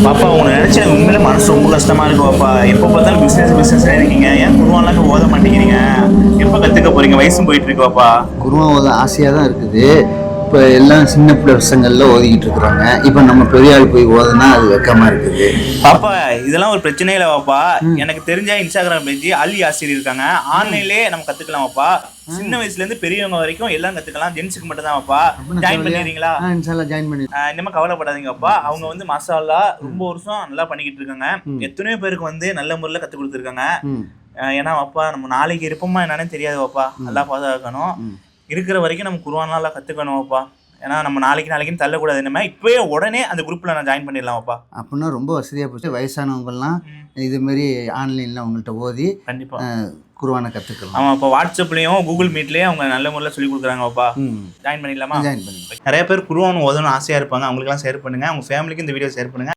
பாப்பா உங்களை நினைச்சு எனக்கு உண்மையில மனசு ரொம்ப கஷ்டமா இருக்கு பாப்பா. எப்போ பார்த்தாலும் பிசினஸ் இருக்கீங்க. ஏன் குருவான்லாம் ஓத மாட்டேங்கிறீங்க? எப்போ கத்துக்க போறீங்க? வயசும் போயிட்டு இருக்கு பாப்பா. குருவம் ஓத ஆசையாக தான் இருக்குது. இப்போ எல்லாம் சின்ன பிள்ளை பசங்களில் ஓதிக்கிட்டு இருக்கிறாங்க. இப்போ நம்ம பெரிய ஆள் போய் ஓதுனா அது வெக்கமாக இருக்குது. பாப்பா இதெல்லாம் ஒரு பிரச்சனையே இல்லை பாப்பா. எனக்கு தெரிஞ்ச இன்ஸ்டாகிராம் பேஜ் அலி ஆசிரியர் இருக்காங்க. ஆன்லைன்லேயே நம்ம கத்துக்கலாம் பாப்பா. சின்ன வயசுல இருந்து பெரியவங்க வரைக்கும் எல்லாம் கத்துக்கலாம். ஜென்ஸுக்கு மட்டும் தான் பாப்பா. ஜாயின் பண்ணிடுறீங்களா? இன்ஷால்லா ஜாயின் பண்ணி இன்னும் கவலைப்படாதீங்க பாப்பா. அவங்க வந்து மாஷால்லா ரொம்ப வருஷம் நல்லா பண்ணிக்கிட்டு இருக்காங்க. எத்தனையோ பேருக்கு வந்து நல்ல முறையில் கற்றுக் கொடுத்துருக்காங்க. ஏன்னா பாப்பா நம்ம நாளைக்கு இருப்போமா என்னன்னு தெரியாது பாப்பா. நல்லா பாதுகாக்கணும். இருக்கிற வரைக்கும் நம்ம குர்ஆன்லாம் கற்றுக்கணும் பாப்பா. ஏன்னா நம்ம நாளைக்குன்னு தள்ளக்கூடாது. நம்ம இப்போயே உடனே அந்த குரூப்பில் நான் ஜாயின் பண்ணிடலாம் பாப்பா. அப்படின்னா ரொம்ப வசதியாக போச்சு. வயசானவங்கெல்லாம் இதுமாரி ஆன்லைனில் அவங்கள்ட்ட ஓதி கண்டிப்பாக குர்ஆனை கற்றுக்கலாம். ஆமாம், இப்போ வாட்ஸ்அப்லேயும் கூகுள் மீட்லேயும் அவங்க நல்ல முறையில் சொல்லி கொடுக்குறாங்க பாப்பா. ஜாயின் பண்ணிடலாமா? ஜாயின் பண்ணி நிறைய பேர் குர்ஆன் ஓதணும் ஆசையாக இருப்பாங்க. அவங்களுக்குலாம் ஷேர் பண்ணுங்கள். அவங்க ஃபேமிலிக்கு இந்த வீடியோ ஷேர் பண்ணுங்கள்.